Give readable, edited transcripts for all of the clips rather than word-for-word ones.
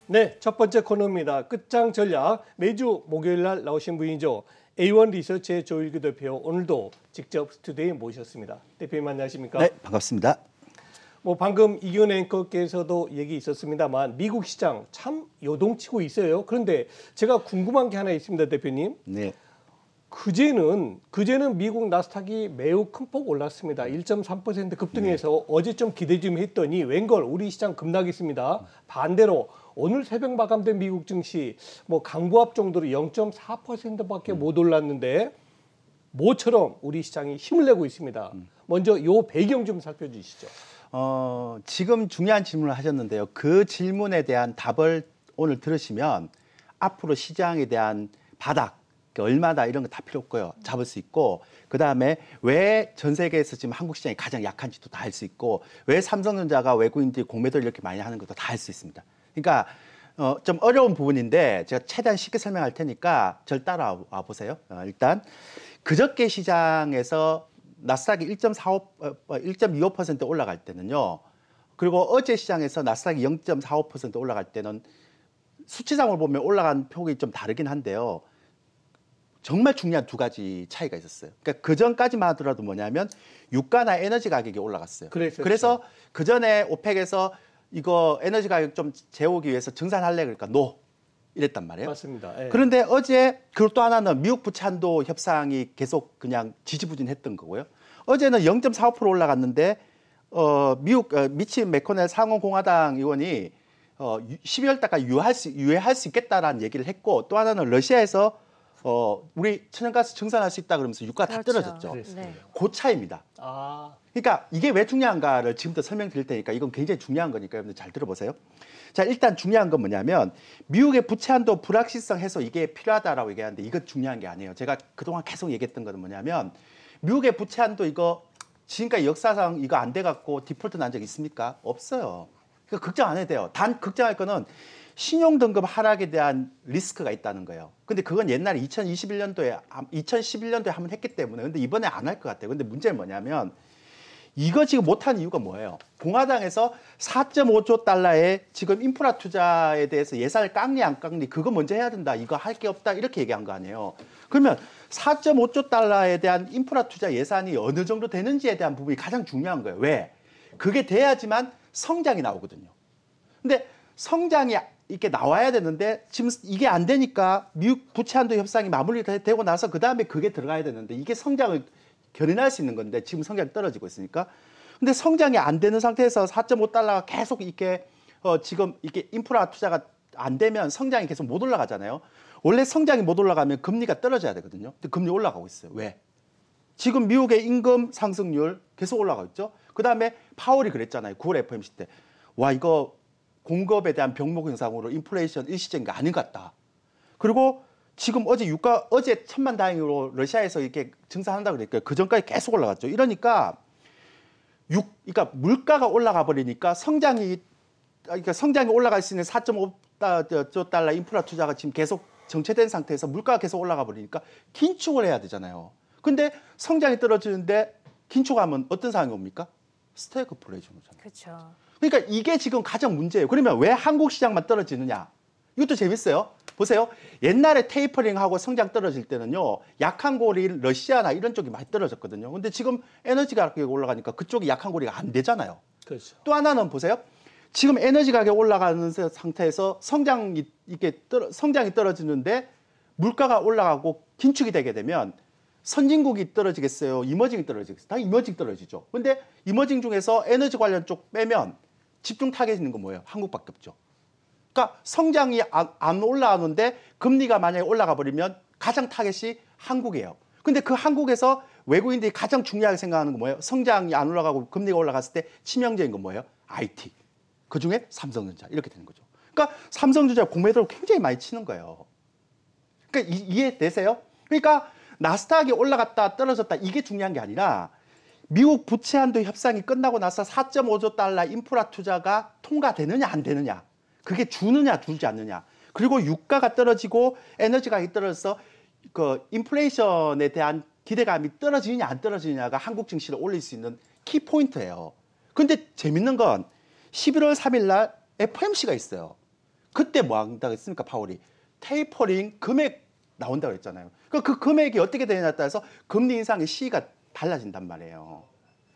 네, 첫 번째 코너입니다. 끝장 전략. 매주 목요일 날 나오신 분이죠. A1 리서치의 조일규 대표, 오늘도 직접 스튜디오에 모셨습니다. 대표님 안녕하십니까? 네, 반갑습니다. 방금 이규현 앵커께서도 얘기 있었습니다만 미국 시장 참 요동치고 있어요. 그런데 제가 궁금한 게 하나 있습니다, 대표님. 네. 그제는 미국 나스닥이 매우 큰 폭 올랐습니다. 1.3% 급등해서 어제 좀 기대 좀 했더니 웬걸 우리 시장 급락했습니다. 반대로 오늘 새벽 마감된 미국 증시 강보합 정도로 0.4%밖에 못 올랐는데 모처럼 우리 시장이 힘을 내고 있습니다. 먼저 요 배경 좀 살펴주시죠. 지금 중요한 질문을 하셨는데요. 그 질문에 대한 답을 오늘 들으시면 앞으로 시장에 대한 바닥, 얼마다 이런 거 다 필요 없고요. 잡을 수 있고, 그 다음에 왜 전 세계에서 지금 한국 시장이 가장 약한지도 다 알 수 있고, 왜 삼성전자가 외국인들이 공매도를 이렇게 많이 하는 것도 다 알 수 있습니다. 그러니까 좀 어려운 부분인데 제가 최대한 쉽게 설명할 테니까 절 따라와 보세요. 일단 그저께 시장에서 나스닥이 1.25% 올라갈 때는요. 그리고 어제 시장에서 나스닥이 0.45% 올라갈 때는 수치상으로 보면 올라간 폭이 좀 다르긴 한데요. 정말 중요한 두 가지 차이가 있었어요. 그러니까 그 전까지만 하더라도 뭐냐면 유가나 에너지 가격이 올라갔어요. 그래서 그 전에 오펙에서 이거 에너지 가격 좀 재우기 위해서 증산할래 그러니까 이랬단 말이에요. 맞습니다. 예. 그런데 어제 그리고 또 하나는 미국 부채한도 협상이 계속 그냥 지지부진했던 거고요. 어제는 0.45% 올라갔는데 미친 매코넬 상원공화당 의원이 12월 달까지 유예할 수 있겠다라는 얘기를 했고, 또 하나는 러시아에서 우리 천연가스 증산할 수 있다 그러면서 유가가 다 떨어졌죠. 네. 그 차이입니다. 그러니까 이게 왜 중요한가를 지금부터 설명드릴 테니까 이건 굉장히 중요한 거니까 여러분들 잘 들어보세요. 자, 일단 중요한 건 뭐냐면 미국의 부채 한도 불확실성 해소 이게 필요하다라고 얘기하는데 이거 중요한 게 아니에요. 제가 그동안 계속 얘기했던 거는 뭐냐면 미국의 부채 한도 이거 지금까지 역사상 이거 안 돼 갖고 디폴트 난 적 있습니까? 없어요. 그러니까 걱정 안 해도 돼요. 단 걱정할 거는 신용등급 하락에 대한 리스크가 있다는 거예요. 근데 그건 옛날에 2011년도에 한번 했기 때문에 근데 이번에 안 할 것 같아요. 근데 문제는 뭐냐면 이거 지금 못한 이유가 뭐예요? 공화당에서 4.5조 달러의 지금 인프라 투자에 대해서 예산을 깎니 안 깎니 그거 먼저 해야 된다. 이거 할 게 없다. 이렇게 얘기한 거 아니에요. 그러면 4.5조 달러에 대한 인프라 투자 예산이 어느 정도 되는지에 대한 부분이 가장 중요한 거예요. 왜? 그게 돼야지만 성장이 나오거든요. 근데 성장이 이렇게 나와야 되는데 지금 이게 안 되니까 미국 부채 한도 협상이 마무리되고 나서 그 다음에 그게 들어가야 되는데 이게 성장을 견인할 수 있는 건데 지금 성장이 떨어지고 있으니까. 근데 성장이 안 되는 상태에서 4.5달러가 계속 이렇게 지금 이게 인프라 투자가 안 되면 성장이 계속 못 올라가잖아요. 원래 성장이 못 올라가면 금리가 떨어져야 되거든요. 근데 금리 올라가고 있어요. 왜? 지금 미국의 임금 상승률 계속 올라가고 있죠. 그 다음에 파월이 그랬잖아요. 9월 FOMC 때. 와, 이거 공급에 대한 병목 현상으로 인플레이션 일시적인 게 아닌 것 같다. 그리고 지금 어제 천만다행으로 러시아에서 이렇게 증산한다고 그랬니까 그 전까지 계속 올라갔죠. 이러니까 그러니까 물가가 올라가 버리니까 성장이 올라갈 수 있는 4.5조 달러 인프라 투자가 지금 계속 정체된 상태에서 물가가 계속 올라가 버리니까 긴축을 해야 되잖아요. 근데 성장이 떨어지는데 긴축하면 어떤 상황이 옵니까? 스태그플레이션 오잖아요. 그렇죠. 그러니까 이게 지금 가장 문제예요. 그러면 왜 한국 시장만 떨어지느냐? 이것도 재밌어요. 보세요. 옛날에 테이퍼링하고 성장 떨어질 때는요. 약한 고리 러시아나 이런 쪽이 많이 떨어졌거든요. 근데 지금 에너지 가격이 올라가니까 그쪽이 약한 고리가 안 되잖아요. 그렇죠. 또 하나는 보세요. 지금 에너지 가격 올라가는 상태에서 성장이 떨어지는데 물가가 올라가고 긴축이 되게 되면 선진국이 떨어지겠어요? 이머징이 떨어지겠어요? 다 이머징 떨어지죠. 근데 이머징 중에서 에너지 관련 쪽 빼면 집중 타겟 있는 건 뭐예요? 한국밖에 없죠. 그러니까 성장이 안 올라가는데 금리가 만약에 올라가 버리면 가장 타겟이 한국이에요. 근데 그 한국에서 외국인들이 가장 중요하게 생각하는 건 뭐예요? 성장이 안 올라가고 금리가 올라갔을 때 치명적인 건 뭐예요? IT. 그중에 삼성전자. 이렇게 되는 거죠. 그러니까 삼성전자 공매도를 굉장히 많이 치는 거예요. 그러니까 이해되세요? 그러니까 나스닥이 올라갔다 떨어졌다 이게 중요한 게 아니라 미국 부채 한도 협상이 끝나고 나서 4.5조 달러 인프라 투자가 통과되느냐 안 되느냐. 그게 주느냐 주지 않느냐. 그리고 유가가 떨어지고 에너지 가격이 떨어져서 그 인플레이션에 대한 기대감이 떨어지느냐 안 떨어지느냐가 한국 증시를 올릴 수 있는 키포인트예요. 근데 재밌는 건 11월 3일 날 FOMC가 있어요. 그때 뭐 한다고 했습니까? 파월이 테이퍼링 금액 나온다고 했잖아요. 그 금액이 어떻게 되느냐에 따라서 금리 인상의 시기가 달라진단 말이에요.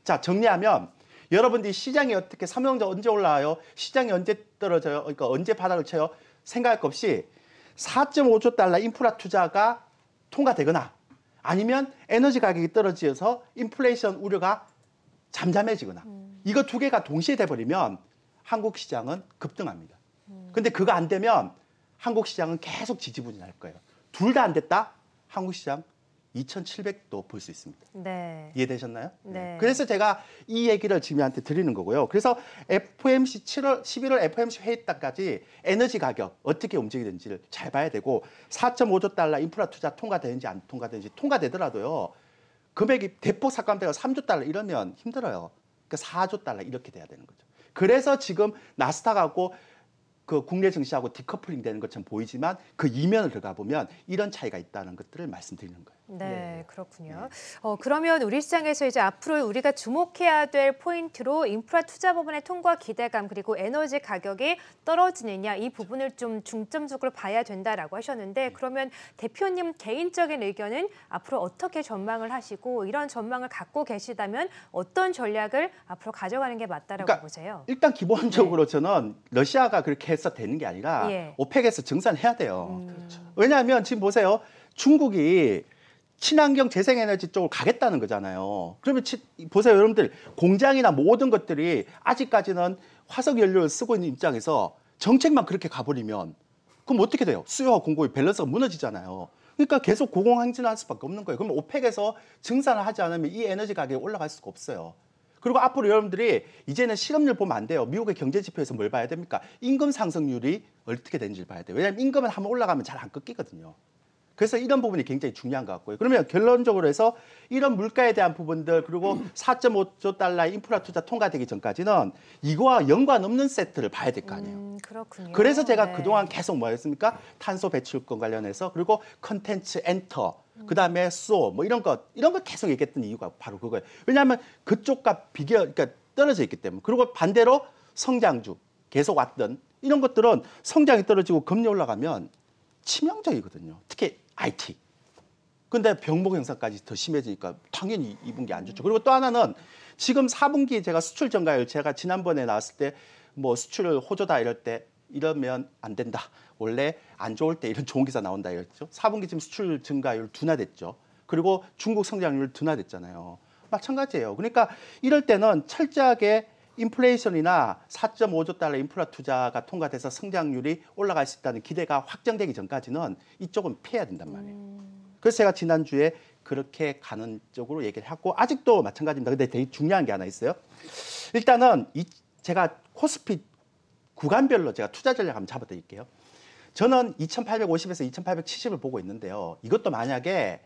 자, 정리하면 여러분들이 시장이 어떻게 삼성전자 언제 올라와요? 시장이 언제 떨어져요? 그러니까 언제 바닥을 쳐요? 생각할 것 없이 4.5조 달러 인프라 투자가 통과되거나 아니면 에너지 가격이 떨어져서 인플레이션 우려가 잠잠해지거나 이거 두 개가 동시에 돼버리면 한국 시장은 급등합니다. 근데 그거 안 되면 한국 시장은 계속 지지부진할 거예요. 둘 다 안 됐다? 한국 시장 2,700도 볼 수 있습니다. 네. 이해되셨나요? 네. 그래서 제가 이 얘기를 지금한테 드리는 거고요. 그래서 FOMC 11월 FOMC 회의 때까지 에너지 가격 어떻게 움직이는지를 잘 봐야 되고 4.5조 달러 인프라 투자 통과되는지 안 통과되는지 통과되더라도요. 금액이 대폭 삭감되고 3조 달러 이러면 힘들어요. 그러니까 4조 달러 이렇게 돼야 되는 거죠. 그래서 지금 나스닥하고 그 국내 증시하고 디커플링 되는 것처럼 보이지만 그 이면을 들어가 보면 이런 차이가 있다는 것들을 말씀드리는 거예요. 네, 그렇군요. 그러면 우리 시장에서 이제 앞으로 우리가 주목해야 될 포인트로 인프라 투자 부분의 통과 기대감 그리고 에너지 가격이 떨어지느냐 이 부분을 좀 중점적으로 봐야 된다라고 하셨는데 그러면 대표님 개인적인 의견은 앞으로 어떻게 전망을 하시고 이런 전망을 갖고 계시다면 어떤 전략을 앞으로 가져가는 게 맞다라고 보세요? 일단 기본적으로 저는 러시아가 그렇게 해서 되는 게 아니라 오펙에서 증산해야 돼요. 왜냐하면 지금 보세요. 중국이 친환경 재생에너지 쪽으로 가겠다는 거잖아요. 그러면 보세요, 여러분들 공장이나 모든 것들이 아직까지는 화석 연료를 쓰고 있는 입장에서 정책만 그렇게 가버리면 그럼 어떻게 돼요? 수요와 공급의 밸런스가 무너지잖아요. 그러니까 계속 고공행진할 수밖에 없는 거예요. 그러면 오펙에서 증산을 하지 않으면 이 에너지 가격이 올라갈 수가 없어요. 그리고 앞으로 여러분들이 이제는 실업률 보면 안 돼요. 미국의 경제 지표에서 뭘 봐야 됩니까? 임금 상승률이 어떻게 되는지를 봐야 돼요. 왜냐하면 임금은 한번 올라가면 잘 안 꺾이거든요. 그래서 이런 부분이 굉장히 중요한 것 같고요. 그러면 결론적으로 해서 이런 물가에 대한 부분들 그리고 4.5조 달러의 인프라 투자 통과되기 전까지는 이거와 연관없는 세트를 봐야 될 거 아니에요. 그렇군요. 그래서 제가 그동안 계속 뭐였습니까? 탄소 배출권 관련해서 그리고 컨텐츠 엔터 그다음에 소 뭐 이런 거 계속 얘기했던 이유가 바로 그거예요. 왜냐하면 그쪽과 그러니까 떨어져 있기 때문에. 그리고 반대로 성장주 계속 왔던 이런 것들은 성장이 떨어지고 금리 올라가면 치명적이거든요. 특히 IT. 근데 병목 현상까지 더 심해지니까 당연히 2분기 안 좋죠. 그리고 또 하나는 지금 4분기 제가 수출 증가율 제가 지난번에 나왔을 때 뭐 수출 호조다 이럴 때 이러면 안 된다. 원래 안 좋을 때 이런 좋은 기사 나온다 이랬죠. 4분기 지금 수출 증가율 둔화됐죠. 그리고 중국 성장률 둔화됐잖아요. 마찬가지예요. 그러니까 이럴 때는 철저하게 인플레이션이나 4.5조 달러 인프라 투자가 통과돼서 성장률이 올라갈 수 있다는 기대가 확정되기 전까지는 이쪽은 피해야 된단 말이에요. 그래서 제가 지난주에 그렇게 가는 쪽으로 얘기를 하고 아직도 마찬가지입니다. 근데 되게 중요한 게 하나 있어요. 일단은 제가 코스피 구간별로 제가 투자 전략 한번 잡아드릴게요. 저는 2,850에서 2,870을 보고 있는데요. 이것도 만약에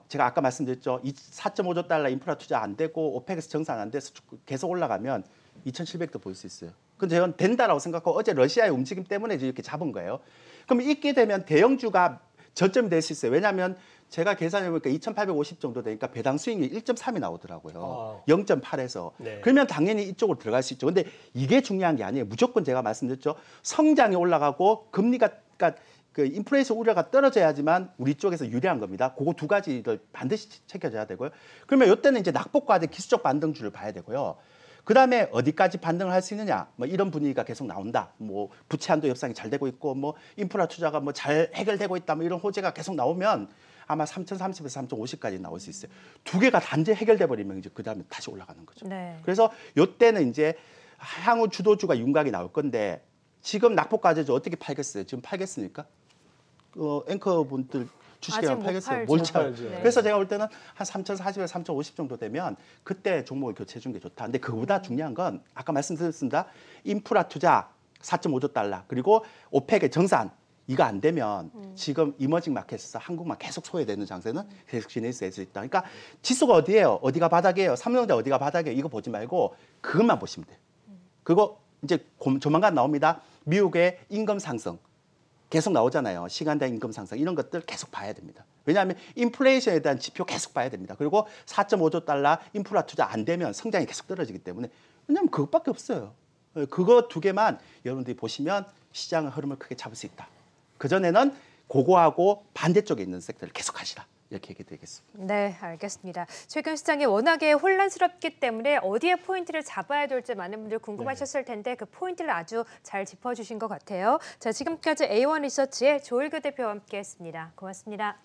제가 아까 말씀드렸죠. 4.5조 달러 인프라 투자 안 되고 오펙에서 정산 안 돼서 계속 올라가면 2,700도 볼 수 있어요. 근데 저는 된다라고 생각하고 어제 러시아의 움직임 때문에 이렇게 잡은 거예요. 그럼 있게 되면 대형주가 저점이 될 수 있어요. 왜냐하면 제가 계산해보니까 2,850 정도 되니까 배당 수익이 1.3이 나오더라고요. 0.8에서. 네. 그러면 당연히 이쪽으로 들어갈 수 있죠. 근데 이게 중요한 게 아니에요. 무조건 제가 말씀드렸죠. 성장이 올라가고 금리가 그러니까 그 인플레이션 우려가 떨어져야지만 우리 쪽에서 유리한 겁니다. 그거 두 가지를 반드시 챙겨줘야 되고요. 그러면 이때는 이제 낙폭과대 기술적 반등주를 봐야 되고요. 그다음에 어디까지 반등을 할 수 있느냐, 뭐 이런 분위기가 계속 나온다. 뭐 부채 한도 협상이 잘 되고 있고, 뭐 인프라 투자가 뭐 잘 해결되고 있다. 뭐 이런 호재가 계속 나오면 아마 3,030에서 3,050까지 나올 수 있어요. 두 개가 단지 해결돼 버리면 이제 그다음에 다시 올라가는 거죠. 네. 그래서 이때는 이제 향후 주도주가 윤곽이 나올 건데 지금 낙폭과대주 어떻게 팔겠어요? 지금 팔겠습니까? 앵커분들 주식이랑 팔겠어요. 못 팔죠. 네. 그래서 제가 볼 때는 한 3,040에서 3,050 정도 되면 그때 종목을 교체해 준 게 좋다. 근데 그보다 중요한 건 아까 말씀드렸습니다. 인프라 투자 4.5조 달러 그리고 오펙의 정산 이거 안 되면 지금 이머징 마켓에서 한국만 계속 소외되는 장세는 계속 지낼 수 있다. 그러니까 지수가 어디예요? 어디가 바닥이에요? 삼성전자 어디가 바닥이에요? 이거 보지 말고 그것만 보시면 돼요. 그거 이제 조만간 나옵니다. 미국의 임금 상승. 계속 나오잖아요. 시간당 임금 상승 이런 것들 계속 봐야 됩니다. 왜냐하면 인플레이션에 대한 지표 계속 봐야 됩니다. 그리고 4.5조 달러 인프라 투자 안 되면 성장이 계속 떨어지기 때문에 왜냐하면 그것밖에 없어요. 그거 두 개만 여러분들이 보시면 시장 흐름을 크게 잡을 수 있다. 그전에는 그거하고 반대쪽에 있는 섹터를 계속 하시라. 이렇게 얘기 드리겠습니다. 네, 알겠습니다. 최근 시장이 워낙에 혼란스럽기 때문에 어디에 포인트를 잡아야 될지 많은 분들 궁금하셨을 텐데 그 포인트를 아주 잘 짚어주신 것 같아요. 자, 지금까지 A1 리서치의 조일교 대표와 함께했습니다. 고맙습니다.